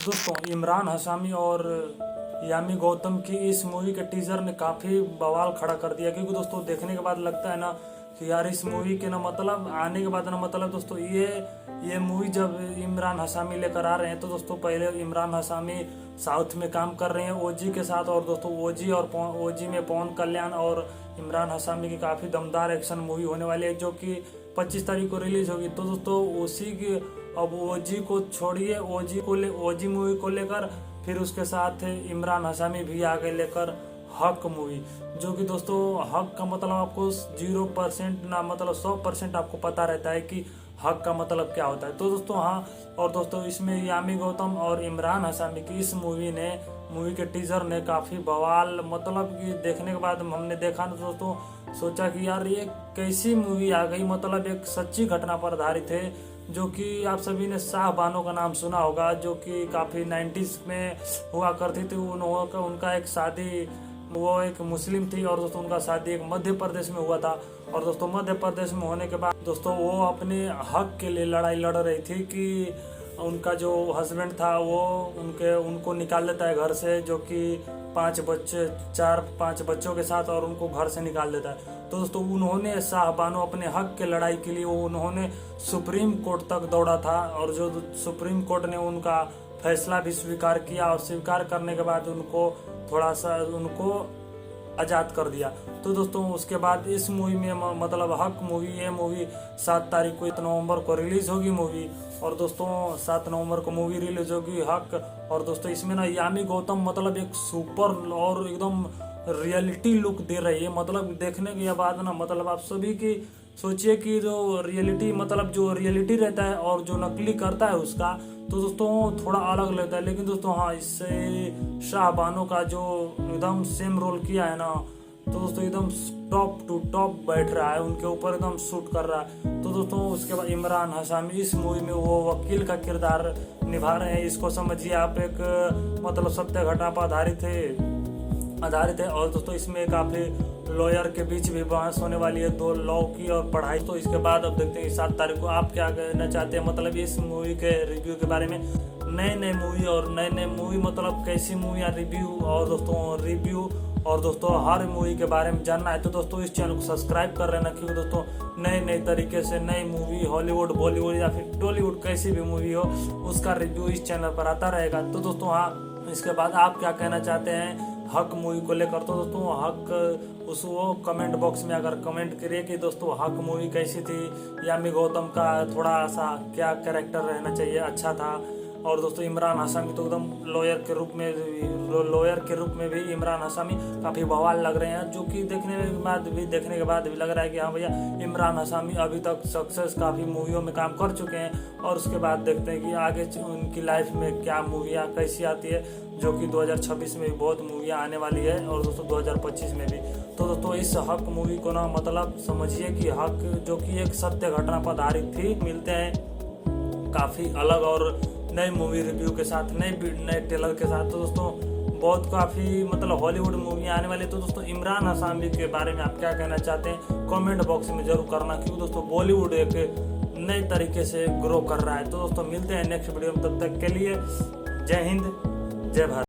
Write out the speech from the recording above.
दोस्तों इमरान हाशमी और यामी गौतम की इस मूवी के टीजर ने काफी बवाल खड़ा कर दिया, क्योंकि दोस्तों देखने के बाद लगता है ना कि यार इस मूवी के ना मतलब आने के बाद ना मतलब दोस्तों ये मूवी जब इमरान हाशमी लेकर आ रहे हैं तो दोस्तों पहले इमरान हाशमी साउथ में काम कर रहे हैं ओजी के साथ, और दोस्तों ओजी में पवन कल्याण और इमरान हाशमी की काफी दमदार एक्शन मूवी होने वाली है जो कि 25 तारीख को रिलीज होगी। तो दोस्तों उसी की अब ओजी को छोड़िए, ओजी मूवी को लेकर फिर उसके साथ इमरान हाशमी भी आगे लेकर हक मूवी, जो कि दोस्तों हक का मतलब आपको 0% ना मतलब 100% आपको पता रहता है कि हक का मतलब क्या होता है। तो दोस्तों हाँ, और दोस्तों इसमें यामी गौतम और इमरान हाशमी की इस मूवी के टीजर ने काफी बवाल मतलब कि देखने के बाद हमने देखा ना दोस्तों, सोचा कि यार ये कैसी मूवी आ गई, मतलब एक सच्ची घटना पर आधारित है जो कि आप सभी ने शाह बानो का नाम सुना होगा, जो कि काफी 90s में हुआ करती थी। उनका एक शादी, वो एक मुस्लिम थी और दोस्तों उनका शादी एक मध्य प्रदेश में हुआ था, और दोस्तों मध्य प्रदेश में होने के बाद दोस्तों वो अपने हक के लिए लड़ाई लड़ रही थी कि उनका जो हस्बैंड था वो उनको निकाल देता है घर से, जो कि 5 बच्चों के साथ, और उनको घर से निकाल देता है। तो दोस्तों उन्होंने शाह बानो अपने हक के लड़ाई के लिए उन्होंने सुप्रीम कोर्ट तक दौड़ा था, और जो सुप्रीम कोर्ट ने उनका फैसला भी स्वीकार किया, और स्वीकार करने के बाद उनको आजाद कर दिया। तो दोस्तों उसके बाद इस मूवी में मतलब हक मूवी, ये मूवी 7 तारीख को 7 नवंबर को रिलीज होगी मूवी, और दोस्तों 7 नवंबर को मूवी रिलीज होगी हक। और दोस्तों इसमें ना यामी गौतम मतलब एक सुपर और एकदम रियलिटी लुक दे रही है, मतलब देखने के बाद ना मतलब आप सभी की सोचिए कि जो रियलिटी रहता है और जो नकली करता है उसका, तो दोस्तों थोड़ा अलग लगता है। लेकिन दोस्तों हाँ, इससे शाह बानो का जो एकदम सेम रोल किया है ना, तो दोस्तों एकदम टॉप टू टॉप बैठ रहा है, उनके ऊपर एकदम शूट कर रहा है। तो दोस्तों उसके बाद इमरान हाशमी इस मूवी में वो वकील का किरदार निभा रहे हैं। इसको समझिए आप एक मतलब सत्य घटना पर आधारित है। और दोस्तों इसमें काफी लॉयर के बीच भी बहस होने वाली है, 2 लॉ की और पढ़ाई। तो इसके बाद अब देखते हैं 7 तारीख को आप क्या कहना चाहते हैं मतलब इस मूवी के रिव्यू के बारे में। नए मूवी मतलब कैसी मूवी या रिव्यू, और दोस्तों हर मूवी के बारे में जानना है तो दोस्तों इस चैनल को सब्सक्राइब कर लेना, क्योंकि दोस्तों नए तरीके से नई मूवी हॉलीवुड, बॉलीवुड या फिर टॉलीवुड कैसी भी मूवी हो उसका रिव्यू इस चैनल पर आता रहेगा। तो दोस्तों हाँ, इसके बाद आप क्या कहना चाहते हैं हक मूवी को लेकर, तो दोस्तों हक वो कमेंट बॉक्स में अगर कमेंट करिए कि दोस्तों हक मूवी कैसी थी, यामी गौतम का थोड़ा सा क्या कैरेक्टर रहना चाहिए, अच्छा था। और दोस्तों इमरान हाशमी तो एकदम लॉयर के रूप में भी इमरान हाशमी काफी बवाल लग रहे हैं, जो कि देखने के बाद भी लग रहा है कि हाँ भैया इमरान हाशमी अभी तक सक्सेस काफी मूवियों में काम कर चुके हैं। और उसके बाद देखते हैं कि आगे उनकी लाइफ में क्या मूवियाँ कैसी आती है, जो कि 2026 में भी बहुत मूवियाँ आने वाली है, और दोस्तों 2025 में भी। तो दोस्तों इस हक मूवी को ना मतलब समझिए कि हक जो कि एक सत्य घटना पर आधारित थी। मिलते हैं काफी अलग और नए मूवी रिव्यू के साथ, नए ट्रेलर के साथ। तो दोस्तों बहुत काफी मतलब हॉलीवुड मूवियाँ आने वाली है। तो दोस्तों इमरान हाशमी के बारे में आप क्या कहना चाहते हैं कमेंट बॉक्स में जरूर करना, क्योंकि दोस्तों बॉलीवुड एक नए तरीके से ग्रो कर रहा है। तो दोस्तों मिलते हैं नेक्स्ट वीडियो में, तब तक के लिए जय हिंद जय भारत।